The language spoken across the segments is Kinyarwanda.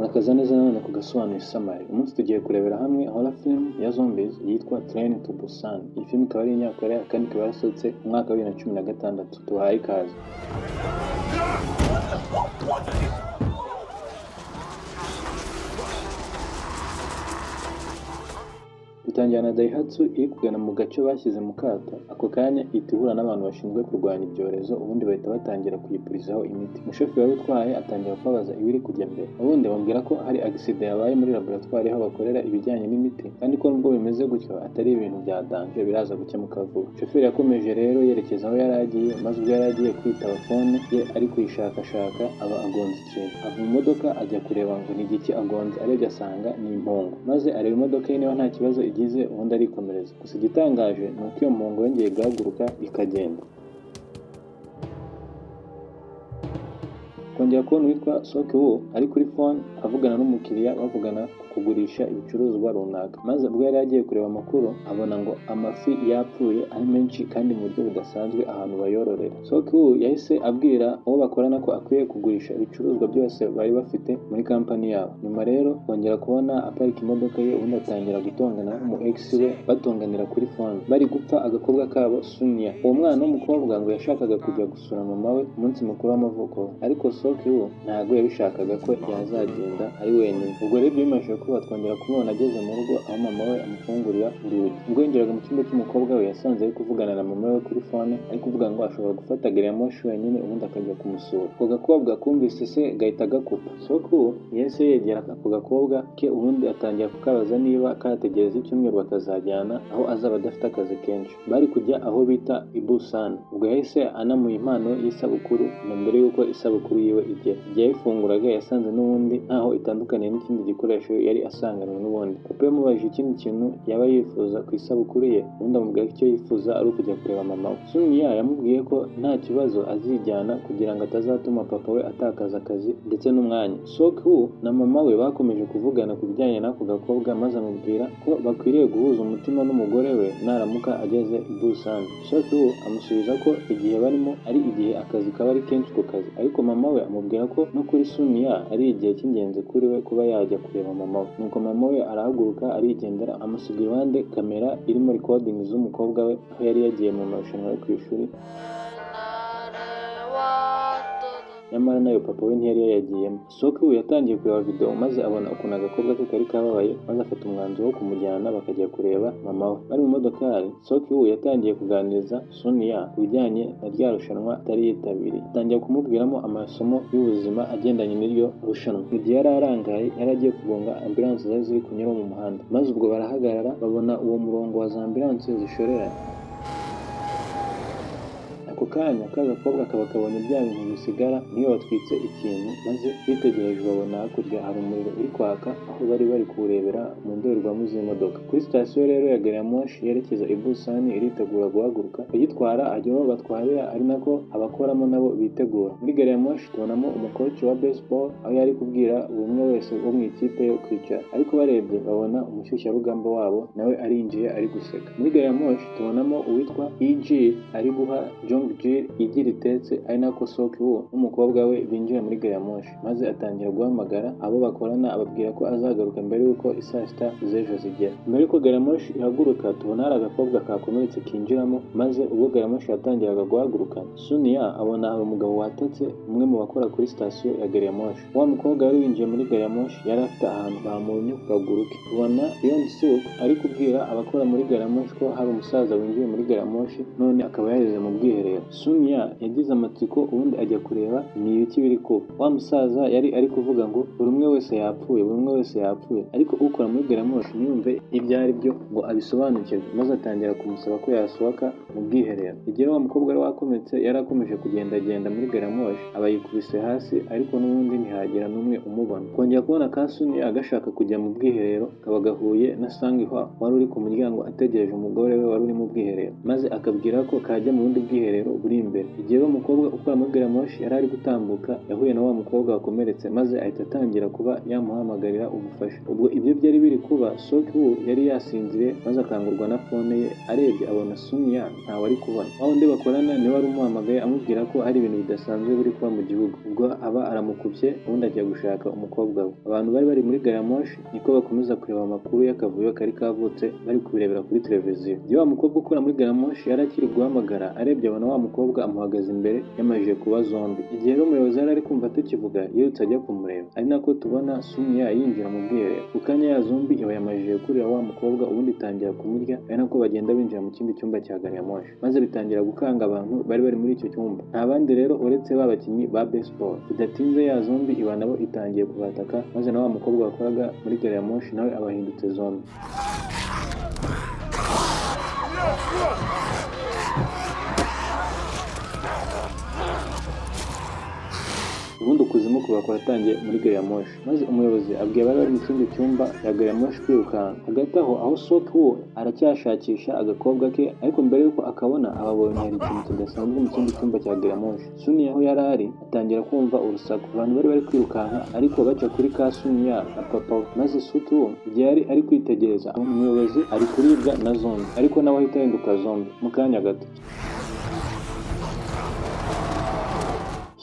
Murakaza neza nanone ku Gasobanuye Summary. Umunsi tugiye kurebera hamwe horror film ya zombies yitwa Train to Busan. Iyi film ikaba ari inyakoreya kandi ikaba yarasohotse mu mwaka wa 2016. Tubahaye ikaze. Bitangira na Daihatsu iri kugana mu gace bashyize mu kato. Ako kanya ihita ihura n'abantu bashinzwe kurwanya ibyorezo, ubundi bahita batangira kuyipurizaho imiti. Umushoferi wari utwaye atangira kubabaza ibiri kujya mbere. Ubundi bamubwira ko hari accident yabaye muri laboratoire aho bakorera ibijyanye n'imiti, kandi ko nubwo bimeze gutyo atari ibintu bya danger, biraza gukemuka vuba. Shoferi yakomeje rero yerekeza aho yari agiye, maze ubwo yari agiye kwitaba phone ye ari kuyishakashaka aba agonze ikintu. Ava mu modoka ajya kureba ngo ni igiki agonze, arebye asanga ni impongo. Maze areba imodoka ye niba nta kibazo igize, ubundi arikomereza. Gusa igitangaje ni uko iyo mpongo yongeye guhaguruka ikagenda. Kongera kubona uwitwa Sok-woo ari kuri phone avugana n'umukiriya, bavugana ku kugurisha ibicuruzwa runaka. Maze ubwo yari agiye kureba amakuru abona ngo amafi yapfuye ari menshi kandi mu buryo budasanzwe ahantu bayororera. Sok-woo yahise abwira uwo bakorana ko akwiye kugurisha ibicuruzwa byose bari bafite muri kampani yabo. Nyuma rero kongera kubona aparika imodoka ye, ubundi atangira gutongana n'umu ex we, batonganira kuri phone. Bari gupfa agakobwa kabo Sunya. Uwo mwana w'umukobwa ngo yashakaga kujya gusura mama we umunsi mukuru w'amavuko, ariko Sok-woo ntabwo yabishakaga ko yazagenda ari wenyine. Ubwo rero bimaze ko batwongera kumubona ageze mu rugo aho mama we amufungurira urugi. Ubwo yinjiraga mu cyumba cy'umukobwa we, yasanze ari kuvugana na mama we kuri phone, ari kuvuga ngo ashobora gufata gari ya moshi wenyine ubundi akajya kumusura. Ako gakobwa kumvise se gahita gakupa. Sok-woo yahise yegera ako gakobwa ke, ubundi atangira kukabaza niba kategereza icyumweru bakazajyana aho azaba adafite akazi kenshi. Bari kujya aho bita i Busan. Ubwo yahise anamuha impano y'isabukuru na mbere y'uko isabukuru yiwe igera. Igihe yayifunguraga yasanze n'ubundi ntaho itandukaniye n'ikindi gikoresho yari asanganywe n'ubundi. Papa yamubajije ikindi kintu yaba yifuza ku isabukuru ye, ubundi amubwira ko icyo yifuza ari ukujya kureba mama we. Sunya yamubwiye ko nta kibazo azijyana kugira ngo atazatuma papa we atakaza akazi ndetse n'umwanya. Sok-woo na mama we bakomeje kuvugana ku bijyanye n'ako gakobwa, maze amubwira ko bakwiriye guhuza umutima n'umugore we naramuka ageze i Busan. Sok-woo amusubiza ko igihe barimo ari igihe akazi kaba ari kenshi ku kazi, ariko mama we amubwira ko no kuri Sunya ari igihe cy'ingenzi kuri we kuba yajya kureba mama we. Nuko mama we arahaguruka arigendera, amusiga iruhande kamera irimo recording z'umukobwa we aho yari yagiye mu marushanwa yo ku ishuri, nyamara nayo papa we ntiyari yayagiyemo. Sok-woo yatangiye kureba video maze abona ukuntu agakobwa ke kari kababaye, maze afata umwanzuro wo kumujyana bakajya kureba mama we. Bari mu modokari, Sok-woo yatangiye kuganiriza Sunya ku bijyanye na rya rushanwa atari yitabiriye. Atangiye kumubwiramo amasomo y'ubuzima agendanye n'iryo rushanwa. Mu gihe yari arangaye, yari agiye kugonga ambulance zari ziri kunyura mu muhanda. Maze ubwo barahagarara babona uwo murongo wa za ambulance zishoreranye. Ako kanya k'agakobwa kaba kabonye bya bintu bisigara niyo batwitse ikintu, maze bitegereje babona hakurya hari umuriro uri kwaka aho bari kuwurebera mu ndorerwamo z'imodoka. Kuri sitasiyo rero ya gari ya moshi yerekeza i Busan iritegura guhaguruka, uyitwara ajya aho batwarira ari nako abakoramo nabo bitegura. Muri gari ya moshi tubonamo umukoci wa baseball aho yari kubwira buri umwe wese wo mu ikipe yo kwicara, ariko barebye babona umushyushyarugamba wabo nawe arinjiye ari guseka. Muri gari ya moshi tubonamo uwitwa EG ari guha Jong-jil igi ritetse, ari nako Sok-woo n'umukobwa we binjiye muri gari ya moshi, maze atangira guhamagara abo bakorana ababwira ko azagaruka mbere y'uko isaa sita z'ejo zigera. Mbere y'uko gari ya moshi ihaguruka tubona hari agakobwa kakomeretse kinjiramo, maze ubwo gari ya moshi yatangiraga guhaguruka Sunya abona hari umugabo watatse umwe mu bakora kuri sitasiyo ya gari ya moshi. Wa mukobwa wari winjiye muri gari ya moshi yari afite ahantu bamunye ku kaguru ke. Tubona Yeon-suk ari kubwira abakora muri gari ya moshi ko hari umusaza winjiye muri gari ya moshi none akaba yaheze mu bwiherero. Sunya yagize amatsiko ubundi ajya kureba ni ibiki biri kuba. Wa musaza yari ari kuvuga ngo buri umwe wese yapfuye, buri umwe wese yapfuye, ariko ukora muri gari ya moshi ntiyumve ibyo ari byo ngo abisobanukirwe, maze atangira kumusaba ko yasohoka mu bwiherero. Igihe wa mukobwa wari wakometse yari akomeje kugendagenda muri gari ya moshi aba yikubise hasi, ariko n'ubundi ntihagira n'umwe umubona. Kongera kubona ka Sunya agashaka kujya mu bwiherero kaba gahuye na Sang-hwa wari uri ku muryango ategereje umugore we wari uri mu bwiherero, maze akabwira ko kajya mu bundi bwiherero bwiherero buri imbere. Igihe uwo mukobwa ukora muri gari ya moshi yari ari gutambuka yahuye na wa mukobwa wakomeretse maze ahita atangira kuba yamuhamagarira ubufasha. Ubwo ibyo byari biri kuba, Sok-woo yari yasinziriye maze akangurwa na fone ye, arebye abona Sun-ya ntawe ari kubona. Wa wundi bakorana niwe wari umuhamagaye amubwira ko hari ibintu bidasanzwe biri kuba mu gihugu. Ubwo aba aramukubye ubundi ajya gushaka umukobwa we. Abantu bari bari muri gari ya moshi niko bakomeza kureba amakuru y'akavuyo kari kavutse bari kubirebera kuri televiziyo. Igihe wa mukobwa ukora muri gari ya moshi yari akiri guhamagara, arebye abona wa mukobwa amuhagaze imbere yamajije kuba zombi. Igihe rero umuyobozi yari ari kumva tukivuga yirutse ajya kumureba, ari nako tubona Sun-ya yinjira mu bwiherero. Ku kanya ya zombi iba yamajije kurira wa mukobwa ubundi itangira kumurya, ari nako bagenda binjira mu kindi cyumba cya gari ya moshi maze bitangira gukanga abantu bari bari muri icyo cyumba. Nta bandi rero uretse ba bakinnyi ba baseball. Bidatinze ya zombi iba nabo itangiye kubataka maze na wa mukobwa wakoraga muri gari ya moshi nawe abahindutse zombi. Ubundi ukuzimu kuba kwaratangiye muri gari ya moshi maze umuyobozi abwiye abari bari mu kindi cyumba ya gari ya moshi kwirukanka. Hagati aho Sok-woo aracyashakisha agakobwa ke, ariko mbere yuko akabona ababonye hari ikintu kidasanzwe mu kindi cyumba cya gari ya moshi. Sun-ya aho yari ari atangira kumva urusaku, abantu bari bari kwirukanka ariko baca kuri ka Sun-ya na papa we. Maze Sok-woo igihe ari kwitegereza umuyobozi ari kuribwa na zombi, ariko nawe ahita ahinduka zombi mu kanya gato.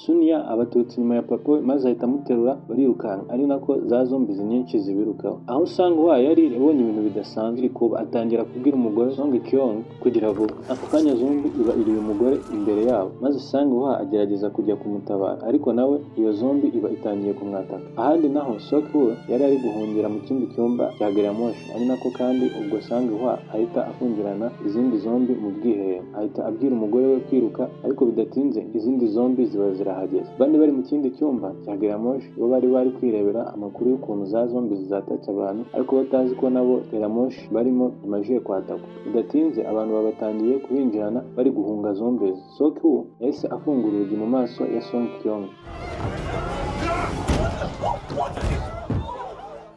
Sun-ya abatutsi inyuma ya papa we maze ahita amuterura barirukanka, ari nako za zombi nyinshi zibirukaho. Aho Sang-hwa yari ibonye ibintu bidasanzwe kuba atangira kubwira umugore Song Kyung kugira vuba. Ako kanya zombi iba iriye umugore imbere yabo maze Sang-hwa agerageza kujya kumutabara, ariko nawe iyo zombi iba itangiye kumwataka. Ahandi naho Sok-woo yari ari guhungira mu kindi cyumba cya gari ya moshi, ari nako kandi ubwo Sang-hwa ahita afungirana izindi zombi mu bwiherero. Ahita abwira umugore we kwiruka, ariko bidatinze izindi zombi ziba zirahageze. Bandi bari mu kindi cyumba cya gari ya moshi bo bari kwirebera amakuru y'ukuntu za zombi zizatatse abantu, ariko batazi ko nabo gari ya moshi barimo imajije kwatakwa. Bidatinze abantu babatangiye kubinjirana bari guhunga zombi. Sok-woo yahise afungura urugi mu maso ya Song Kyung.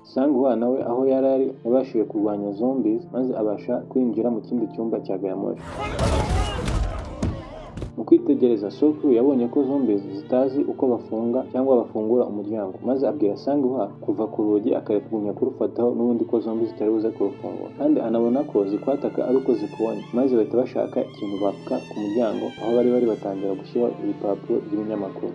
Sang-hwa nawe aho yari ari yabashije kurwanya zombies maze abasha kwinjira mu kindi cyumba cya gari ya moshi. Mu kwitegereza Sok-woo yabonye ko zombies zitazi uko bafunga cyangwa bafungura umuryango, maze abwira Sang-hwa kuva ku rugi akarekunya kurufataho n'ubundi ko zombi zitari buze kurufungura, kandi anabona ko zikwataka ari uko zikubonye, maze bahita bashaka ikintu bapfuka ku muryango aho bari batangira gushyiraho ibipapuro by'ibinyamakuru.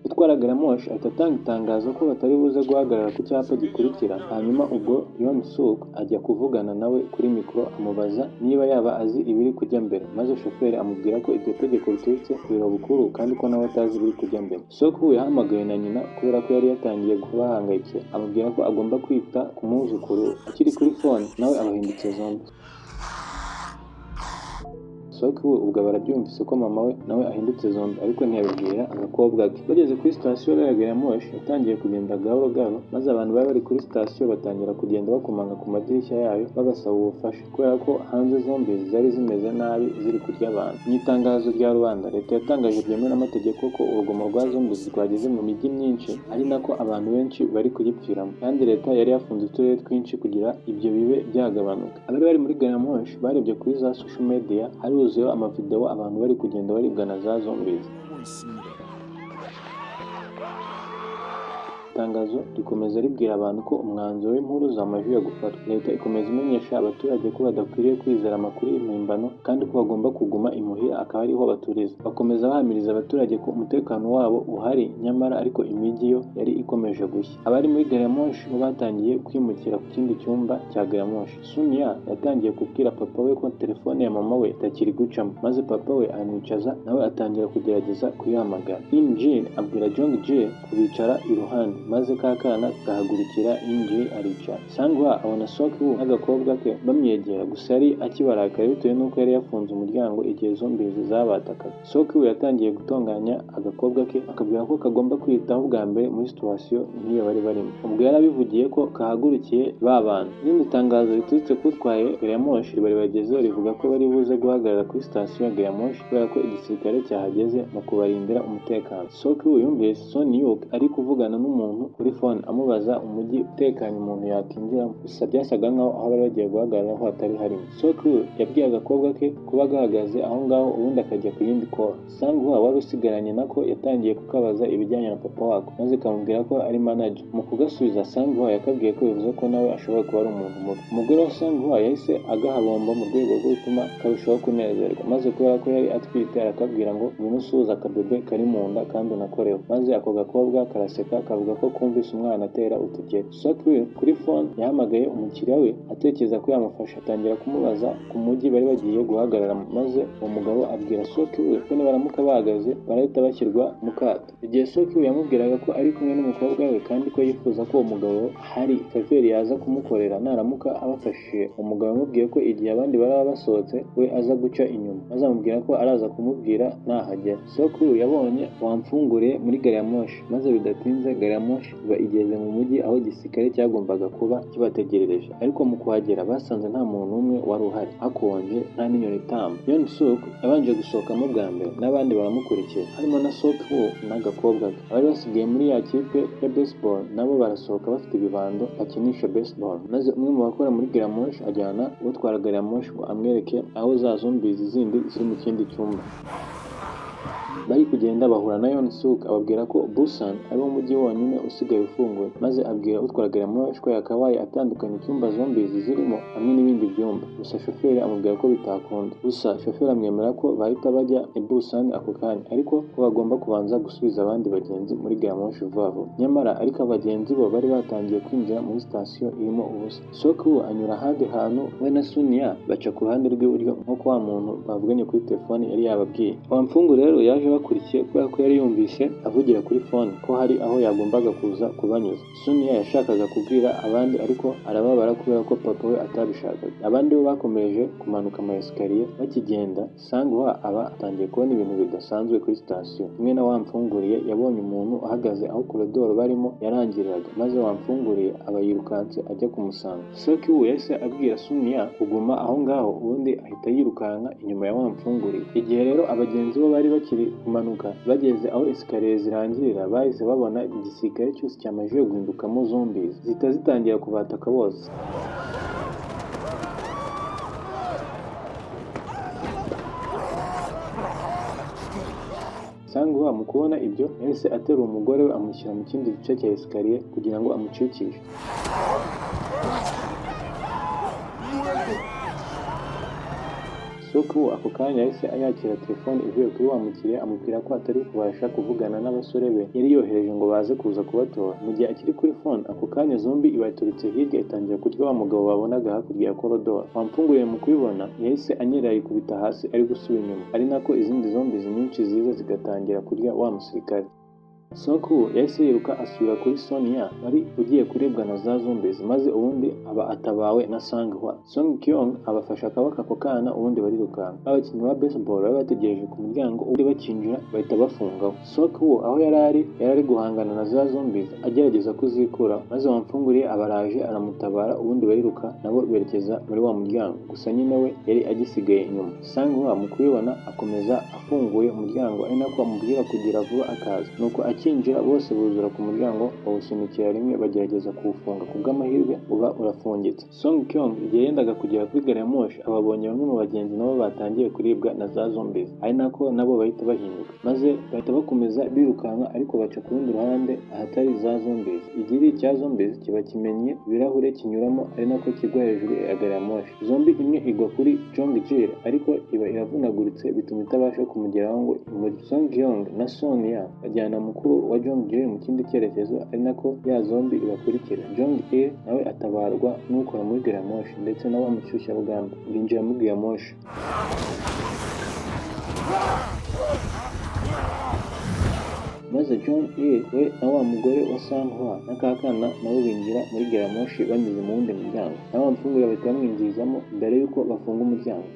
Utwara gari ya moshi ahita atanga itangazo ko batari buze guhagarara ku cyapa gikurikira. Hanyuma ubwo Yeon-suk ajya kuvugana nawe kuri mikoro amubaza niba yaba azi ibiri kujya mbere, maze shoferi amubwira ko iryo tegeko riturutse ku biro bukuru kandi ko nawe atazi ibiri kujya mbere. Sok-woo yahamagaye na nyina kubera ko yari yatangiye kubahangayikira, amubwira ko agomba kwita ku mwuzukuru. Akiri kuri fone nawe abahindutse zombi. Sok-woo ubwo barabyumvise ko mama we nawe ahindutse zombi, ariko ntiyabibwira agakobwa ke. Bageze kuri sitasiyo ya gari ya moshi yatangiye kugenda gahoro gahoro, maze abantu bari bari kuri sitasiyo batangira kugenda bakomanga ku madirishya yayo babasaba ubufasha, kubera ko hanze zombi zari zimeze nabi ziri kurya abantu. Mu itangazo rya rubanda leta yatangaje byemewe n'amategeko ko urugomo rwa zombi rwageze mu mijyi myinshi, ari nako abantu benshi bari kuyipfiramo, kandi leta yari yafunze uturere twinshi kugira ibyo bibe byagabanuka. Abari bari muri gari ya moshi barebye kuri za social media haruzuyeho amavideo abantu bari kugenda baribwana za zombies. Itangazo rikomeza ribwira abantu ko umwanzuro w'impuruza wamajije gufatwa. Leta ikomeza imenyesha abaturage ko badakwiriye kwizera amakuru y'impimbano kandi ko bagomba kuguma imuhira akaba ariho baturiza. Bakomeza bahamiriza abaturage ko umutekano wabo uhari, nyamara ariko imijyi yo yari ikomeje gushya. Abari muri gari ya moshi bo batangiye kwimukira ku kindi cyumba cya gari ya moshi. Sun-ya yatangiye kubwira papa we ko telefone ya mama we itakiri gucamo, maze papa we aramwicaza nawe atangira kugerageza kuyihamagara. In-jin abwira Jong-jae kubicara iruhande, maze ka kana gahagurukira In-jae aricara. Sang-hwa abona Sok-woo n'agakobwa ke bamwegera, gusa yari akibarakara bitewe n'uko yari yafunze umuryango igihe zombies zabatakaga. Sok-woo yatangiye gutonganya agakobwa ke akabwira ko kagomba kwitaho bwa mbere muri situation nk'iyo bari barimo. Ubwo yarabivugiye ko kahagurukiye ba bantu. Irindi tangazo riturutse kutwaye gari ya moshi bari bagezeho rivuga ko bari buze guhagarara kuri sitasiyo ya gari ya moshi kubera ko igisirikare cyahageze mu kubarindira umutekano. Sok-woo yumvise Son Yuk ari kuvugana n'umuntu umuntu kuri phone amubaza umujyi utekanye umuntu yakinjiramo, gusa byasaga nkaho aho bari bagiye guhagarara ho hatari harimo. Sokuru yabwiye agakobwa ke kuba gahagaze aho ngaho ubundi akajya ku yindi call. Sanghwa wari usigaranye nako yatangiye kukabaza ibijyanye na papa wako maze kamubwira ko ari manager. Mu kugasubiza Sanghwa yakabwiye ko bivuze ko nawe ashobora kuba ari umuntu mubi. Umugore wa Sanghwa yahise agahabomba mu rwego rwo gutuma karushaho kunezerwa, maze kubera ko yari atwite arakabwira ngo ngwino usuhuza akabebe kari mu nda kandi unakoreho, maze ako gakobwa karaseka kavuga ko kumvise umwana atera utugeri. Sokuru kuri phone yahamagaye umukiriya we atekereza ko yamufasha, atangira kumubaza ku mujyi bari bagiye guhagarara, maze uwo mugabo abwira Sokuru ko nibaramuka bahagaze barahita bashyirwa mu kato. Igihe Sokuru yamubwiraga ko ari kumwe n'umukobwa we kandi ko yifuza ko uwo mugabo hari faveri yaza kumukorera naramuka abafashije, umugabo yamubwiye ko igihe abandi baraba basohotse we aza guca inyuma, maze amubwira ko araza kumubwira nahagera. Sokuru yabonye wamfunguriye muri gari ya moshi, maze bidatinze gari ya moshi iba igeze mu mujyi aho igisirikare cyagombaga kuba kibategerereje, ariko mu kuhagera basanze nta muntu n'umwe wari uhari, hakonje nta n'inyoni itamba. Yeon Suk yabanje gusohokamo bwa mbere n'abandi baramukurikira harimo na Sokuru n'agakobwa ke. Abari basigaye muri ya kipe ya baseball nabo barasohoka bafite ibibando bakinisha baseball, maze umwe mu bakora muri gari ya moshi ajyana utwara gari ya moshi ngo amwereke aho za zombies zindi ziri mu kindi cyumba. Bari kugenda bahura na Yeon Suk ababwira ko Busan ari wo mujyi wonyine usigaye ufunguye, maze abwira utwara gari ya moshi ko yakabaye atandukanye icyumba zombies zirimo hamwe n'ibindi byumba, gusa shoferi amubwira ko bitakunda. Gusa shoferi amwemera ko bahita bajya i Busan ako kanya, ariko ko bagomba kubanza gusubiza abandi bagenzi muri gari ya moshi vuba vuba. Nyamara ariko abagenzi bo bari batangiye kwinjira muri sitasiyo irimo ubusa. Sokuru anyura ahandi hantu we na Sunya baca ku ruhande rw'iburyo nk'uko wa muntu bavuganye kuri telefone yari yababwiye. Wamfungu rero yaje bakurikiye kubera ko yari yumvise avugira kuri phone ko hari aho yagombaga kuza kubanyuza. Sunya yashakaga kubwira abandi ariko arababara kubera ko papa we atabishakaga. Abandi bo bakomeje kumanuka ama esikariye. Bakigenda Sanghwa aba atangiye kubona ibintu bidasanzwe kuri sitasiyo. Umwe na wamfunguriye yabonye umuntu uhagaze aho koridoro barimo yarangiriraga, maze wamfunguriye aba yirukanse ajya kumusanga. Sokuru yahise abwira Sunya kuguma aho ngaho, ubundi ahita yirukanka inyuma ya wamfunguriye. Igihe rero abagenzi bo bari bakiri kumanuka bageze aho esikariye zirangirira, bahise babona igisirikare cyose cyamajije guhindukamo zombies zihita zitangira kubataka bose. Sanghwa mu kubona ibyo yahise aterura umugore we amushyira mu kindi gice cya esikariye kugira ngo amucikishe. Sokuru ako kanya yahise yakira telefone ivuye kuri wa mukiriya amubwira ko atari kubasha kuvugana n'abasore be yari yohereje ngo baze kuza kubatora. Mu gihe akiri kuri phone ako kanya zombi iba yaturutse hirya itangira kurya wa mugabo babonaga hakurya ya korodoro. Wamfunguriye mu kubibona yahise anyerera yikubita hasi ari gusubira inyuma, ari nako izindi zombies nyinshi ziza zigatangira kurya wa musirikare. Sokuru yahise yiruka asubira kuri Sonya wari ugiye kuribwa na za zombies, maze ubundi aba atabawe na Sanghwa. Song Kyung abafasha akaboko ako kana ubundi barirukanka. Abakinnyi ba baseball bari bategereje ku muryango ubundi bakinjira bahita bafungaho. Sokuru aho yari ari guhangana na za zombies agerageza kuzikura, maze wamfunguriye abaraje aramutabara ubundi bariruka nabo berekeza muri wa muryango, gusa nyine we yari agisigaye inyuma. Sanghwa mu kubibona akomeza afunguye umuryango ari nako amubwira kugira vuba akaza, nuko akinjira bose buzura ku muryango bawusunikira rimwe bagerageza kuwufunga, ku bw'amahirwe uba urafungitse. Song Kyung igihe yendaga kugera kuri gari ya moshi ababonye bamwe mu bagenzi nabo batangiye kuribwa na za zombies, ari nako nabo bahita bahinduka, maze bahita bakomeza birukanka ariko baca ku rundi ruhande ahatari za zombies. Igiri cya zombies kiba kimenye ibirahure kinyuramo ari nako kigwa hejuru ya gari ya moshi. Zombi imwe igwa kuri Jong-jil ariko iba iravunaguritse bituma itabasha kumugeraho ngo imurye. Song Kyung na Sonya bajyana mukuru wa Jong-jil mu kindi cyerekezo ari nako ya zombi ibakurikira. Jong-il nawe atabarwa n'ukora muri gari ya moshi ndetse na wa mushyushyarugamba binjira muri gari ya moshi. Maze Jong-il we na wa mugore wa Sanghwa n'akakana nabo binjira muri gari ya moshi banyuze mu wundi muryango, na wa mfungura bahita bamwinjizamo mbere y'uko bafunga umuryango.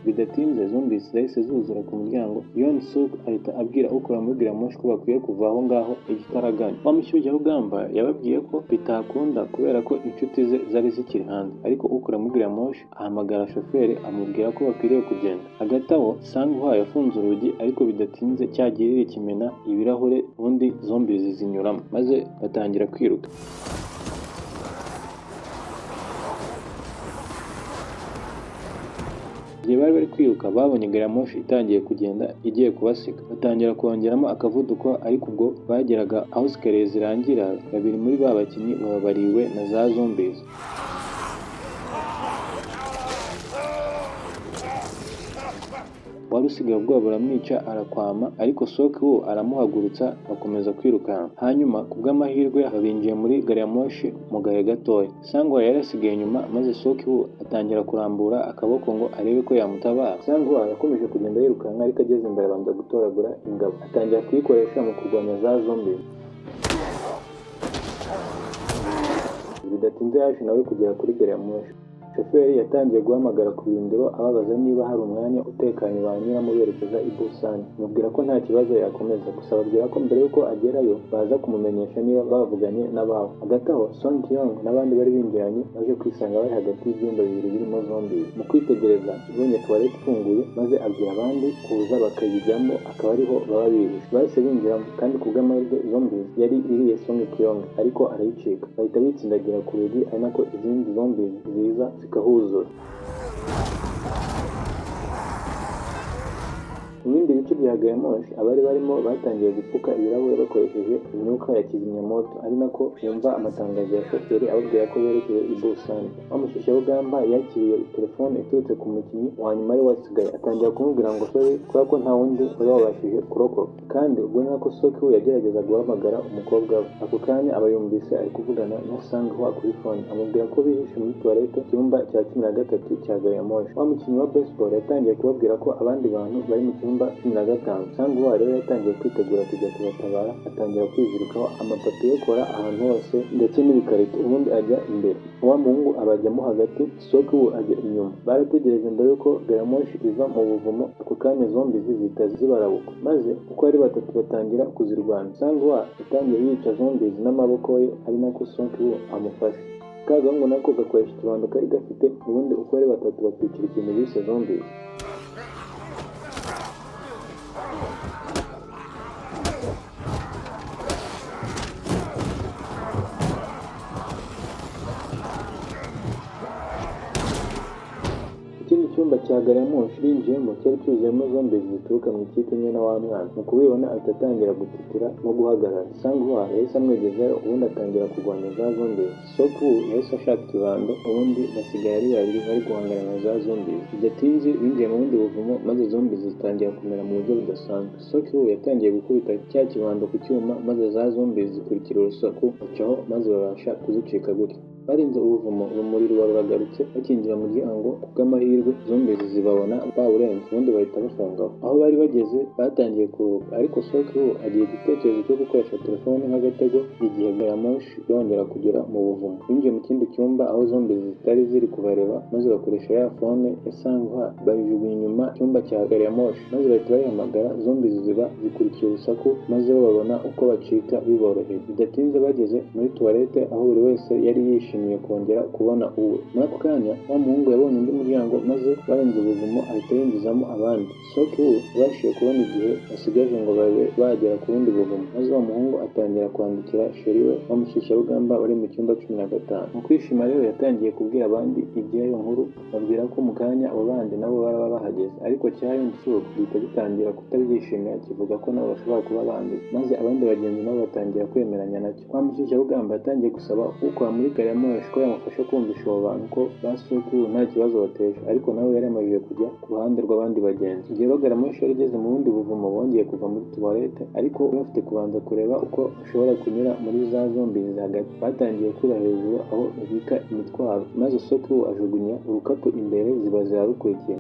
Bidatinze zombies zahise zuzura ku muryango. Yoon Suk ahita abwira ukora muri gari ya moshi ko bakwiye kuva aho ngaho igitaraganya. Wa mushyushyarugamba yababwiye ko bitakunda kubera ko inshuti ze zari zikiri hanze, ariko ukora muri gari ya moshi ahamagara shoferi amubwira ko bakwiriye kugenda. Hagati aho Sang-hwa yafunze urugi, ariko bidatinze cya girire kimena ibirahure ubundi zombies zinyuramo maze batangira kwiruka. Igihe bari bari kwiruka babonye gari ya moshi itangiye kugenda igiye kubasiga, batangira kongeramo akavuduko, ariko ubwo bageraga aho sikariye zirangira babiri muri ba bakinnyi baba bariwe na za zombies. Wari usigaye ubwoba buramwica arakwama, ariko Sok-woo aramuhagurutsa bakomeza kwirukanka. Hanyuma ku bw'amahirwe binjiye muri gari ya moshi mu gahe gatoya. Sang-hwa yari asigaye inyuma maze Sok-woo atangira kurambura akaboko ngo arebe ko yamutabara. Sang-hwa yakomeje kugenda yirukanka, ariko ageze imbere abanza gutoragura ingabo atangira kuyikoresha mu kurwanya za zombies. Bidatinze yaje nawe kugera kuri gari ya moshi. Shoferi yatangiye guhamagara ku birindiro ababaza niba hari umwanya utekanye banyuramo berekeza i Busan. Mubwira ko nta kibazo yakomeza, gusa babwira ko mbere y'uko agerayo baza kumumenyesha niba bavuganye n'ababo. Hagati aho Song Kyung n'abandi bari binjiranye baje kwisanga bari hagati y'ibyumba bibiri birimo zombies. Mu kwitegereza ibonye toilette ifunguye maze abwira abandi kuza bakayijyamo akaba ariho baba bihishe. Bahise binjiramo kandi ku bw'amahirwe zombies yari iriye Song Kyung ariko arayicika, bahita bitsindagira ku rugi ari nako izindi zombies ziza zikahuzura. Mu bindi bice bya gari ya moshi abari barimo batangiye gupfuka ibirahure bakoresheje imyuka ya kizimyamoto, ari nako yumva amatangazo ya shoferi ababwira ko berekeye i Busan. Wa mushyushyarugamba yakiriye telefone iturutse ku mukinnyi wa nyuma wari wasigaye, atangira kumubwira ngo sorry kubera ko nta wundi wari wabashije kurokoka, kandi ubwo ni nako Sok-woo yagerageza guhamagara umukobwa we. Ako kanya aba yumvise ari kuvugana na Sang-hwa kuri phone amubwira ko bihishe muri toilette icyumba cya 13 cya gari ya moshi. Wa mukinnyi wa baseball yatangiye kubabwira ko abandi bantu bari mu cyumba 15. Sang-hwa rero yatangiye kwitegura kujya kubatabara, atangira kwizirikaho amapapi yo kora ahantu hose ndetse n'ibikarito, ubundi ajya imbere. Wa muhungu abajyamo hagati, Sok-woo ajya inyuma. Barategereje mbere yuko gari ya moshi iva mu buvumo. Ako kanya zombi zihita zibarabuka maze uko ari batatu batangira kuzirwanya. Sang-hwa yatangiye yica zombi n'amaboko ye, ari nako Sok-woo amufasha. Kagahungu nako gakoresha ikibando kari gafite, ubundi uko ari batatu bakicira ikintu bise zombi. Icyumba cya gari ya moshi binjiyemo cyari cyuzuyemo zombi zituruka mu ikipe imwe na wa mwana. Mu kubibona ahita atangira gutitira no guhagarara. Sang-hwa yahise amwegezayo ubundi atangira kurwanya za zombi. Sok-woo yahise ashaka ikibando, ubundi basigaye ari babiri bari guhangana na za zombi. Bidatinze binjiye mu bundi buvumo maze zombi zitangira kumera mu buryo budasanzwe. Sok-woo yatangiye gukubita cya kibando ku cyuma maze za zombi zikurikira urusaku bacaho maze babasha kuzicika gutya. Barinze ubuvumo urumuri ruba ruragarutse, bakinjira mu muryango ku bw'amahirwe zombi zibabona bawurenze ubundi bahita bafungaho. Aho bari bageze batangiye kuruhuka, ariko Sok-woo agiye igitekerezo cyo gukoresha telefone nk'agatego igihe gari ya moshi yongera kugera mu buvumo. Binjiye mu kindi cyumba aho zombi zitari ziri kubareba maze bakoresha ya fone ya Sang-hwa bayijugunya inyuma icyumba cya gari ya moshi maze bahita bayihamagara. Zombi ziba zikurikiye urusaku maze babona uko bacika biboroheye. Bidatinze bageze muri toilette aho buri wese yari yishimiye kongera kubona uwe. Muri ako kanya wa muhungu yabonye undi muryango maze barenze ubuvumo ahita yinjizamo abandi. Sok-woo yabashije kubona igihe basigaje ngo babe bagera ku bundi buvumo maze wa muhungu atangira kwandikira sheri we wa mushyushyarugamba bari mu cyumba 15. Mu kwishima rero yatangiye kubwira abandi iby'iyo nkuru, babwira ko mu kanya abo bandi nabo baraba bahageze, ariko Yoon Suk gihita gitangira kutabyishimira kivuga ko nabo bashobora kuba abandi, maze abandi bagenzi nabo batangira kwemeranya nacyo. Wa mushyushyarugamba yatangiye gusaba ukora muri gari ya moshi ko yamufasha kumvisha abo bantu ko ba Sok-woo nta kibazo bateje, ariko nawe yari yamajije kujya ku ruhande rw'abandi bagenzi. Igihe gari ya moshi yari igeze mu bundi buvumo bongeye kuva muri toilette, ariko bafite kubanza kureba uko ushobora kunyura muri za zombi hagati. Batangiye kura hejuru aho babika imitwaro maze Sok-woo ajugunya urukapu imbere ziba zirarukurikiye.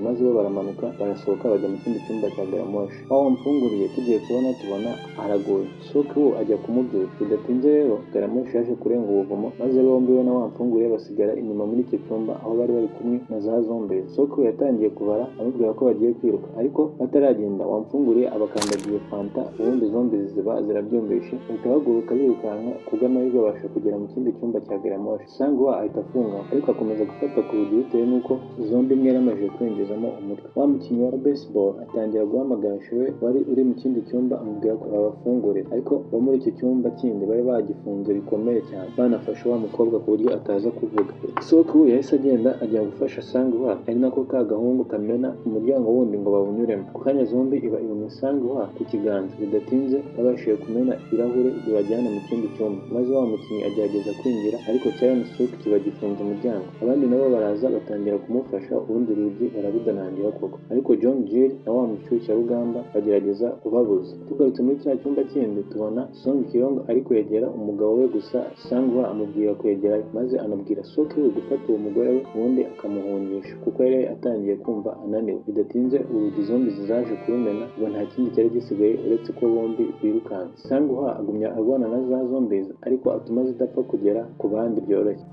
maze bo baramanuka barasohoka bajya mu kindi cyumba cya gari ya moshi. Aho wamfunguriye tugiye kubona tubona araguye. Sokewo ajya kumubyutsa. Bidatinze rero gari ya moshi yaje kurenga ubuvumo maze bombi we na wamfunguriye basigara inyuma muri icyo cyumba aho bari bari kumwe na za zombies. Sokewo yatangiye kubara amubwira ko bagiye kwiruka ariko bataragenda wamfunguriye abakandagiye fanta ubundi zombies ziba zirabyumvishe bahita bahaguruka birukanka kubw'amahirwe babasha kugera mu kindi cyumba cya gari ya moshi. Sangwa ahita afunga ariko akomeza gufata ku rugi bitewe n'uko zombi imwe yaramaze kwinjizamo umutwe. Wa mukinnyi wa baseball atangira guhamagara we wari uri mu kindi cyumba amubwira ko abafungurira ariko bo muri icyo cyumba kindi bari bagifunze bikomeye cyane banafashe wa mukobwa ku buryo ataza kuvuga. Sokewo yahise agenda ajya gufasha Sangwa ari nako ka gahungu kamena umuryango wundi ngo bawunyuremo. Ku kanya zombi iba mu Sangwa ku kiganza. Bidatinze babashije kumena ibirahure bibajyana mu kindi cyumba maze wa mukinnyi agerageza kwinjira ariko Charon Sook kiba gifunze umuryango. Abandi nabo baraza batangira kumufasha ubundi rugi barabudanangira koko ariko John Jill na wa mushyushyarugamba bagerageza kubabuza. Tugarutse muri cya cyumba kindi tubona Song Kyong ari kwegera umugabo we gusa Sangwa amubwira kwegerayo maze anabwira Sokewo gufata uwo mugore we ubundi akamuhungisha kuko yari atangiye kumva ananiwe. Bidatinze urugi zombi zizaje kurumena ngo nta kindi cyari gisigaye uretse ko bombi birukanka. Sangwa agumya arwana na za zombies ariko atuma zidapfa kugera ku bandi byoroshye.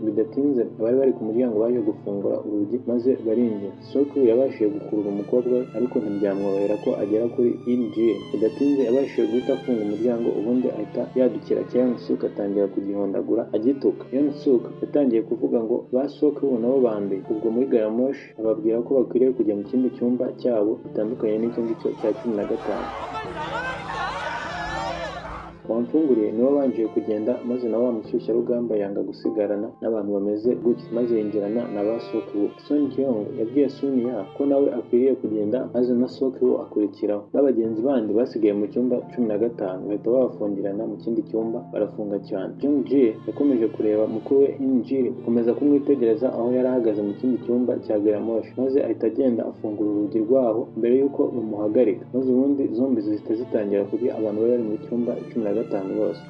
Bidatinze abari bari ku muryango baje gufungura urugi maze barinjira. Sokewo yabashije gukurura umukobwa we ariko ntibyamworohera ko agera kuri Injil. Bidatinze yabashije guhita afunga umuryango ubundi ahita yadukira Charon Sook atangira kugihondagura agituka. Charon Sook yatangiye kuvuga ngo ba Sokewo nabo bambiye. Ubwo muri gari ya moshi ababwira ko bakwiriye kujya mu kindi cyumba cyabo bitandukanye n'icyo ngicyo cya 15. Wamfunguriye niwe wabanje kugenda maze na wa mushyushyarugamba yanga gusigarana n'abantu bameze gutya maze yinjirana na ba Sokewo. Song Kyong yabwiye Sunia ko nawe akwiriye kugenda maze na Sokewo akurikiraho. N'abagenzi bandi basigaye mu cyumba 15 bahita babafungirana mu kindi cyumba barafunga cyane. Jung Jae yakomeje kureba mukuru we Injil akomeza kumwitegereza aho yari ahagaze mu kindi cyumba cya gari ya moshi maze ahita agenda afungura urugi rwaho mbere y'uko bamuhagarika maze ubundi zombi zihita zitangira kurya abantu bari mu cyumba 15 bose.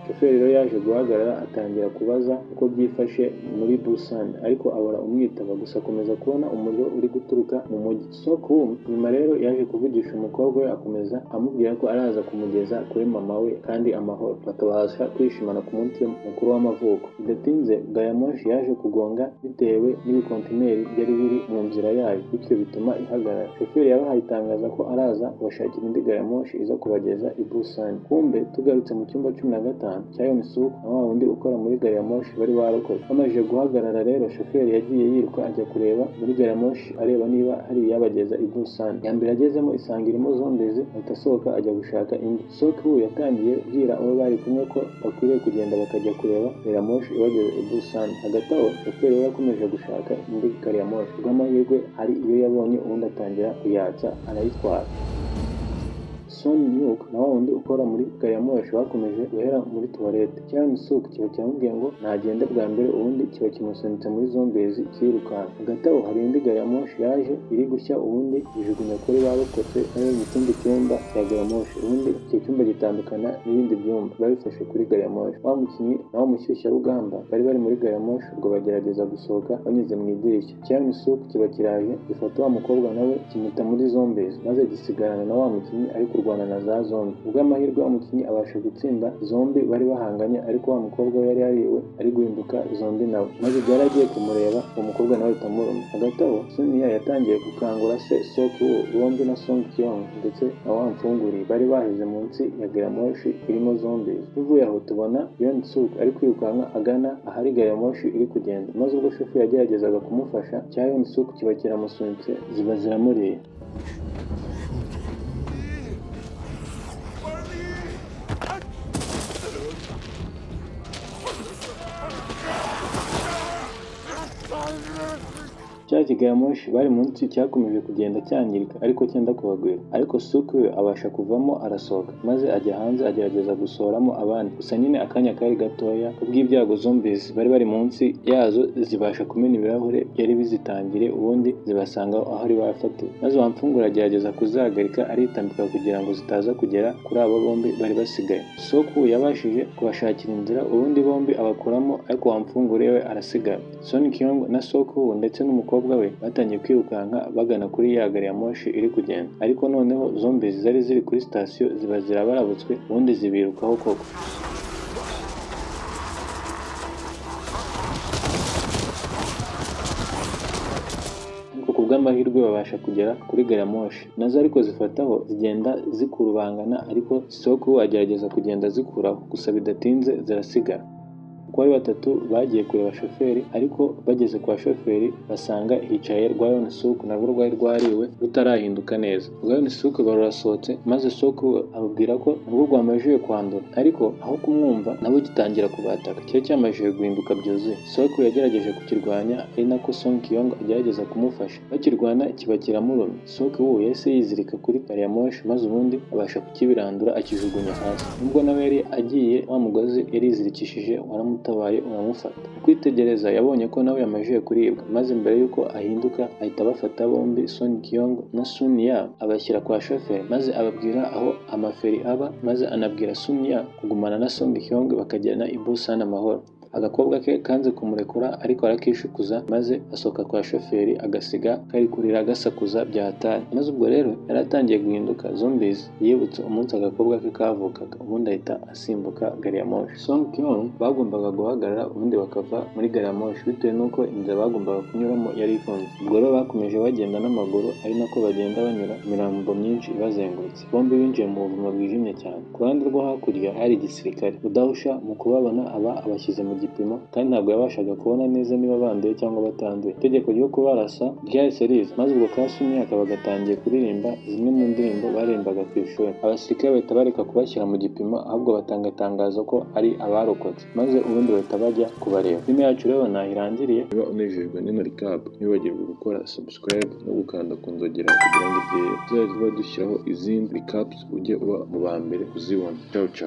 Shoferi rero yaje guhagarara atangira kubaza uko byifashe muri Busan ariko abura umwitaba gusa akomeza kubona umuriro uri guturuka mu mujyi. Sokewo nyuma rero yaje kuvugisha umukobwa we akomeza amubwira ko araza kumugeza kuri mama we kandi amahoro bakabasha kwishimana ku munsi mukuru w'amavuko. Bidatinze gari ya moshi yaje kugonga bitewe n'ibikontineri byari biri mu nzira yayo bityo bituma ihagarara. Shoferi yabahaye itangaza ko araza kubashakira indi gari ya moshi iza kubageza i Busan. Kumbe tugarutse mu cyumba 15 Charon Sook na wa wundi ukora muri gari ya moshi bari barokoze. Bamaze guhagarara rero shoferi yagiye yiruka ajya kureba muri gari ya moshi areba niba hari iyabageza i Busan. Ya mbere agezemo isanga irimo zombies ahita asohoka ajya gushaka indi. Sokewo yatangiye kubwira abo bari kumwe ko bakwiriye kugenda bakajya kureba gari ya moshi ibageza i Busan. Hagati aho shoferi we yakomeje gushaka indi gari ya moshi. Bw'amahirwe hari iyo yabonye ubundi atangira kuyatsa arayitwara. Son Nyuk na wa wundi ukora muri gari ya moshi bakomeje guhera muri tuwarete. Charon Sook kiba kiramubwiye ngo ntagende bwa mbere ubundi kiba kimusunitse muri zombies kirukanka. Hagati aho hari indi gari ya moshi yaje iri gushya ubundi bijugunya kuri barokotse nayo mu kindi cyumba cya gari ya moshi ubundi icyo cyumba gitandukana n'ibindi byumba babifashe kuri gari ya moshi. Wa mukinnyi na wa mushyushyarugamba bari bari muri gari ya moshi ubwo bagerageza gusohoka banyuze mu idirishya. Charon Sook kiba kiraje gifata wa mukobwa nawe kimuta muri zombies maze gisigarana na wa mukinnyi ari kurwana na za zombi. Ubw'amahirwe umukinnyi abasha gutsinda zombi bari bahanganye ariko wa mukobwa we yari yariwe ari guhinduka zombi nawe maze byari agiye kumureba uwo mukobwa nawe bitamuruma. Hagati aho Sunia yatangiye gukangura se Sokewo bombi na Song Kyong ndetse na wa mfunguriye bari baheze munsi ya gari ya moshi irimo zombies. Tuvuye aho tubona Charon Sook ari kwirukanka agana ahari gari ya moshi iri kugenda maze ubwo shoferi yageragezaga kumufasha Charon Sook kiba kiramusunitse ziba ziramuriye. cya gari ya moshi bari munsi cyakomeje kugenda cyangirika ariko cyenda kubagwira, ariko Suki we abasha kuvamo arasohoka maze ajya hanze agerageza gusohoramo abandi, gusa nyine akanya kari gatoya kubw'ibyago zombies bari bari munsi yazo zibasha kumena ibirahure byari bizitangire ubundi zibasanga aho ari bafatiwe, maze Wamfungura agerageza kuzihagarika aritambika kugira ngo zitaza kugera kuri abo bombi bari basigaye. Soku yabashije kubashakira inzira ubundi bombi abakuramo ariko Wamfungura we arasigara. Son Kyung na Soku ndetse n'umukobwa we batangiye kwirukanka bagana kuri ya gari ya moshi iri kugenda, ariko noneho zombies zari ziri kuri sitasiyo ziba zirabarabutswe ubundi zibirukaho koko. Kubw'amahirwe babasha kugera kuri gari ya moshi nazo ariko zifataho zigenda zikurubangana, ariko Soku agerageza kugenda zikuraho gusa bidatinze zirasigara. Uko ari batatu bagiye kureba shoferi, ariko bageze kwa shoferi basanga hicaye Rwayon Suk narwo rwari rwariwe rutarahinduka neza. Rwayon Suk rurasohotse maze Soku ababwira ko narwo rwamajije kwandura, ariko aho kumwumva nabo gitangira kubataka cyari cyamajije guhinduka byuzuye. Soku yagerageje kukirwanya ari nako Song Kyung agerageza kumufasha, bakirwana kiba kiramurumye. Soku yahise yizirika kuri gari ya moshi maze ubundi abasha kukibirandura akijugunya hasi, nubwo nawe yari agiye wa mugozi yarizirikishije waramutabaye uramufata. Kwitegereza yabonye ko nawe yamajije kuribwa, maze mbere yuko ahinduka ahita abafata bombi Son Kyung na Sun Ya abashyira kwa shoferi maze ababwira aho amaferi aba, maze anabwira Sun Ya kugumana na Song Kyung bakagirana i Busan amahoro. Agakobwa ke kanze kumurekura ariko arakishukuza maze asohoka kwa shoferi agasiga kari kurira gasakuza bya hatari, maze ubwo rero yari atangiye guhinduka zombies yibutse umunsi agakobwa ke kavukaga, ubundi ahita asimbuka gari ya moshi. Song Kyung bagombaga guhagarara ubundi bakava muri gari ya moshi bitewe n'uko inzira bagombaga kunyuramo yari ifunze. Ubwo rero bakomeje bagenda n'amaguru ari nako bagenda banyura imirambo myinshi ibazengurutse. Bombi binjiye mu buvumo bwijimye cyane. Ku ruhande rwo hakurya hari igisirikare. Udahusha mu kubabona aba abashyize mu gipimo kandi ntabwo yabashaga kubona neza niba banduye cyangwa batanduye. Itegeko ryo kubarasa ryahise riza, maze ubwo Kasumi akaba gatangiye kuririmba zimwe mu ndirimbo baririmbaga ku ishuri. Abasirikare bahita bareka kubashyira mu gipimo ahubwo batanga itangazo ko ari abarokotse, maze ubundi bahita bajya kubareba. Filime yacu rero nahirangiriye. Niba unejejwe n'ino recap ntiwibagirwe gukora subscribe no gukanda ku nzogera kugira ngo igihe tuzajya dushyiraho izindi recaps ujye uba mu ba mbere uzibona. Ciao ciao.